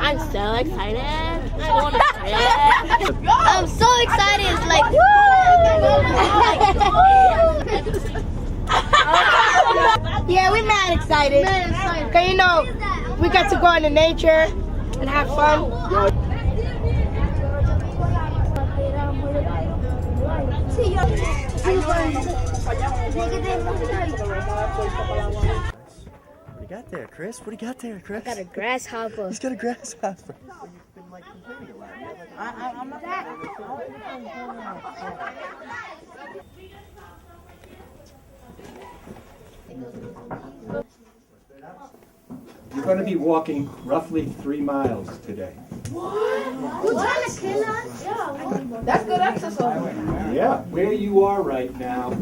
I'm so excited. I want to say it. I'm so excited. It's like, woo! Yeah, we're mad excited. Because, you know, we got to go into nature and have fun. What do you got there, Chris? What do you got there, Chris? I got a grasshopper. He's got a grasshopper. You're going to be walking roughly 3 miles today. That's good exercise. Yeah, where you are right now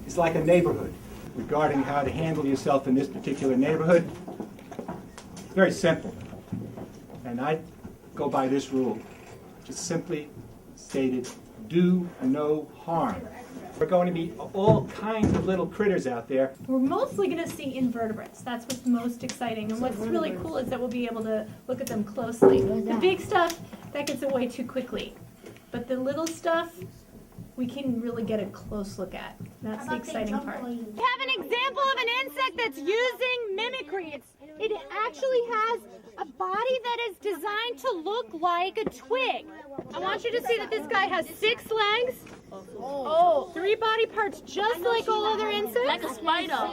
is like a neighborhood. Regarding how to handle yourself in this particular neighborhood, it's very simple. And I go by this rule. Just simply stated, do no harm. We're going to be all kinds of little critters out there. We're mostly going to see invertebrates. That's what's most exciting. And what's really cool is that we'll be able to look at them closely. The big stuff, that gets away too quickly. But the little stuff, we can really get a close look at. That's the exciting part. We have an example of an insect that's using mimicry. It actually has a body that is designed to look like a twig. I want you to see that this guy has 6 legs. 3 body parts just like all other insects. Like a spider.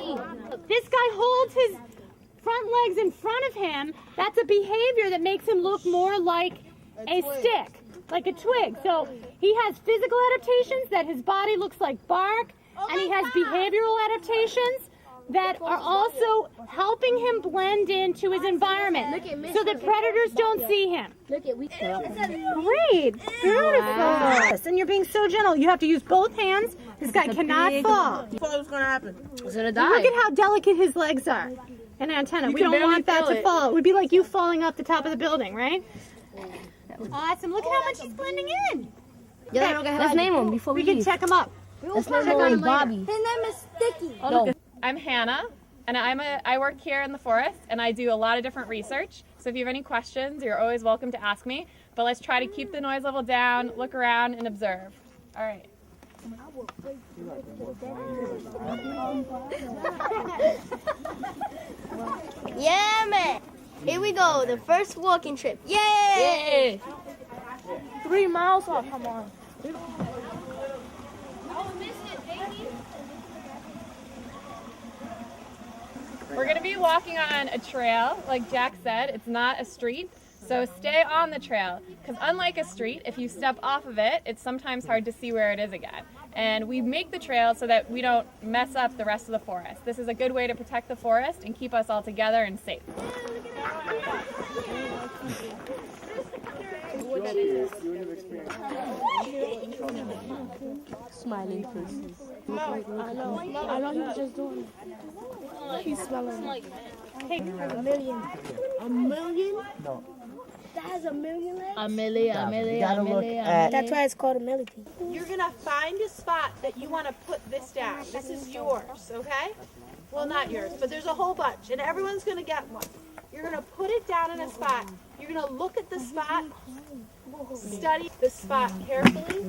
This guy holds his front legs in front of him. That's a behavior that makes him look more like a stick, like a twig. So he has physical adaptations that his body looks like bark, and he has behavioral adaptations that are also helping him blend into his environment so that predators don't see him. Look at Great, beautiful. And you're being so gentle. You have to use both hands. This guy cannot fall. What's going to happen? He's gonna die. Look at how delicate his legs are and antenna. We don't want that to fall. It would be like you falling off the top of the building, right? Awesome. Look at how much he's blending in. Yeah, let's name him before we can leave. check him up. Let's name him Bobby. His name is Sticky. I'm Hannah, and I work here in the forest, and I do a lot of different research. So if you have any questions, you're always welcome to ask me. But let's try to keep the noise level down, look around, and observe. All right. Yeah, man. Here we go. The first walking trip. Yay! 3 miles off. Come on. We're going to be walking on a trail, like Jack said. It's not a street, so stay on the trail. Because unlike a street, if you step off of it, it's sometimes hard to see where it is again. And we make the trail so that we don't mess up the rest of the forest. This is a good way to protect the forest and keep us all together and safe. Smiling faces. I know he was just doing it. He's smelling. Hey, A million? No. That has a million legs? A million. That's why it's called a millipede. You're going to find a spot that you want to put this down. This is yours, okay? Well, not yours, but there's a whole bunch, and everyone's going to get one. You're going to put it down in a spot. You're going to look at the spot, study the spot carefully,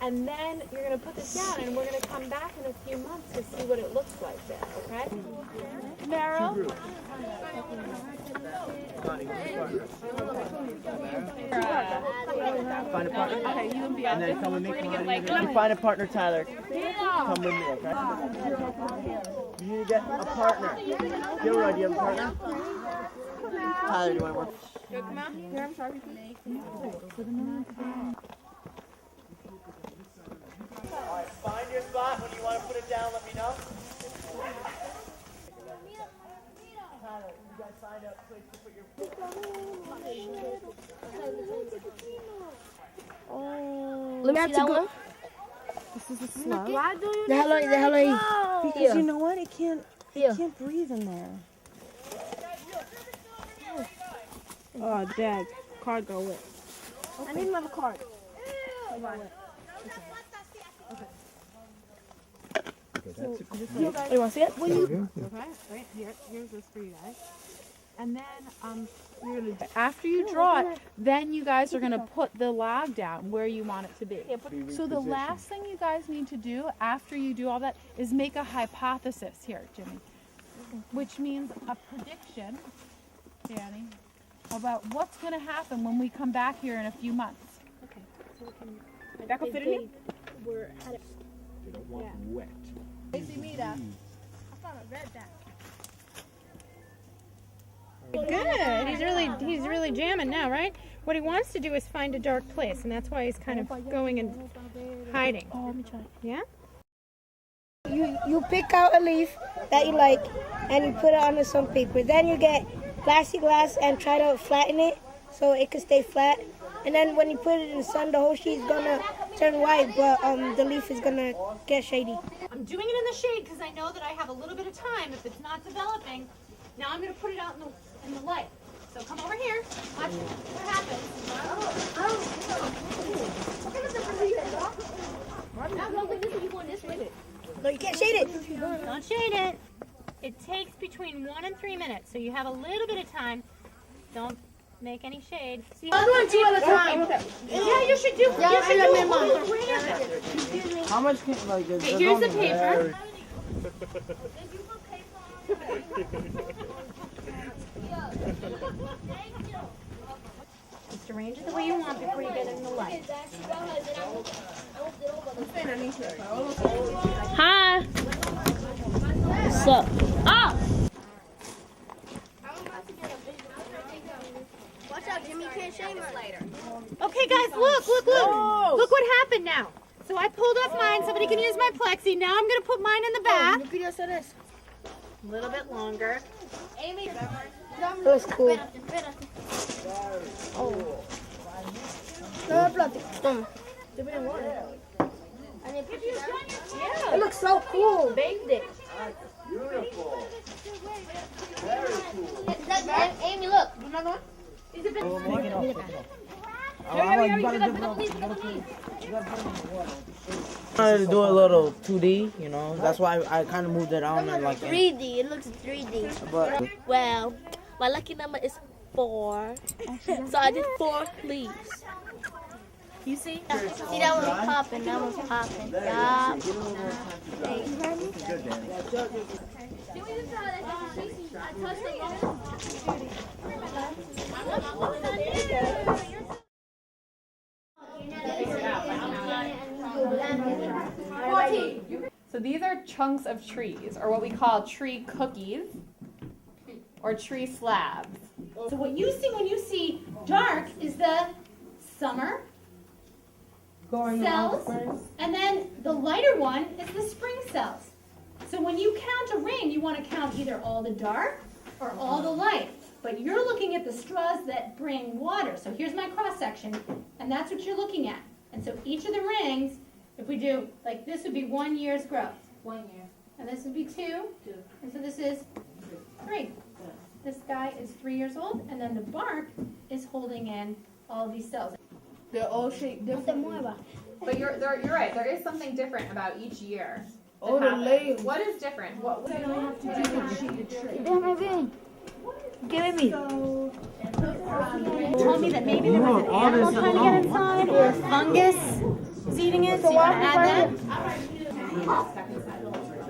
and then you're going to put this down, and we're going to come back in a few months to see what it looks like there, okay? Meryl? Find a partner. Okay, you and And then come with me. You find a partner, Tyler. Come with me, okay? You need to get a partner. Gilroy, do you have a partner? Tyler, do you want to work? Alright, find your spot. When you want to put it down, let me know. Tyler, you guys find a place to put your... Let me see that one. This is a slug. Why do you the hell Because you know what? It can't breathe in there. Oh, Dad. Card go with. I need another card. Okay, that's You want to see it? Okay, right here. Here's this for you guys. And then after you draw it, then you guys are going to put the log down where you want it to be. So the last thing you guys need to do after you do all that is make a hypothesis here, Jimmy, which means a prediction, Danny, about what's going to happen when we come back here in a few months. Okay. So that can fit in here? We're at it. You don't want wet. Good. He's really jamming now, right? What he wants to do is find a dark place, and that's why he's kind of going and hiding. Oh, let me try. Yeah? You pick out a leaf that you like and you put it on some paper. Then you get plexiglass and try to flatten it so it can stay flat. And then when you put it in the sun, the whole sheet is gonna turn white, but the leaf is gonna get shady. I'm doing it in the shade because I know that I have a little bit of time if it's not developing. Now I'm going to put it out in the light. So come over here. Watch what happens. No, you can't shade it. Don't shade it. It takes between 1 and 3 minutes, so you have a little bit of time. Don't make any shade. See, I'm doing 2 at a time. yeah, you should do. Yeah, you should I do love all three of them. How much can, like, Okay, here's the paper. Just arrange it the way you want before you get it in the light. Hi. What's up? Oh! Watch out, Jimmy, you can't shade us later. Okay, guys, look. Look what happened now. So I pulled off mine. Somebody can use my plexi. Now I'm going to put mine in the back. A little bit longer. That was cool. It looks so cool. Baked it. Beautiful. Very cool. Amy, look. I wanted to do a little 2D, you know. That's why I kind of moved it on and like 3D. It looks 3D. But Well, my lucky number is 4. So I did 4 leaves. You see? See, that one's popping. That one's popping. Yeah. So these are chunks of trees, or what we call tree cookies, or tree slabs. So what you see when you see dark is the summer cells, and then the lighter one is the spring cells. So when you count a ring, you want to count either all the dark or all the light. But you're looking at the straws that bring water. So here's my cross section, and that's what you're looking at. And so each of the rings, if we do, like this would be 1 year's growth. 1 year. And this would be 2. And so this is 3. This guy is 3 years old, and then the bark is holding in all of these cells. They're all shaped different. But you're right. There is something different about each year. Oh, the layers. What is different? What Give it me. Told me that maybe there was an animal trying to get inside, or a fungus is eating it, so you want to add that?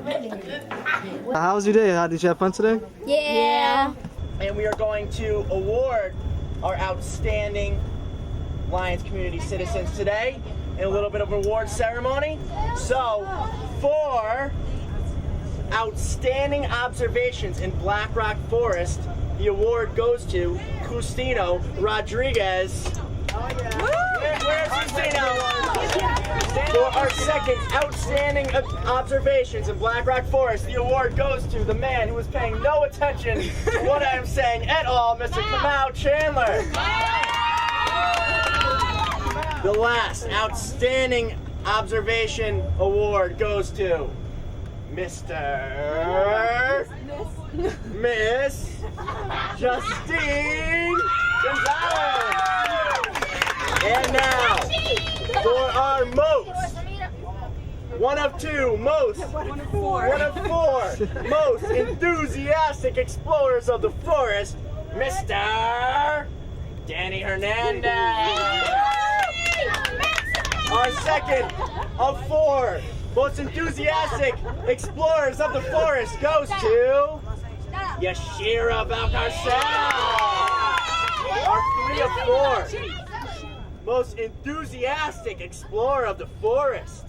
how was your day? Did you have fun today? Yeah. And we are going to award our outstanding Lyons Community citizens today in a little bit of award ceremony. So, for outstanding observations in Black Rock Forest, the award goes to Justino Rodriguez. Oh yeah. Where's Justino? For our second outstanding observations in Black Rock Forest, the award goes to the man who is paying no attention to what I am saying at all, Mr. Kamau Chandler. The last outstanding observation award goes to Mr. Miss Justine Gonzalez. And now, for our one of four most enthusiastic explorers of the forest, Mr. Danny Hernandez. Our second of 4 most enthusiastic explorers of the forest goes to Yashira Valcarcel. Our 3 of 4 most enthusiastic explorer of the forest.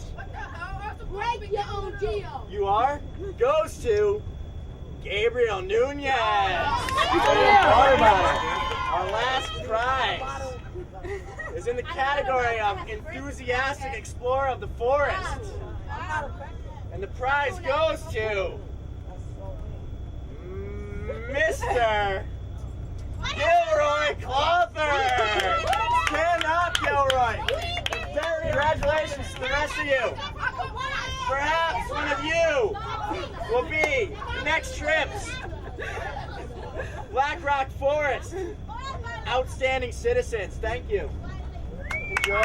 You are? Goes to Gabriel Nunez. Our last prize is in the category of enthusiastic explorer of the forest. And the prize goes to Mr. Gilroy Clother. Stand up, Gilroy. Congratulations to the rest of you. Perhaps one of you will be the next trips. Black Rock Forest. Outstanding citizens. Thank you. Enjoy.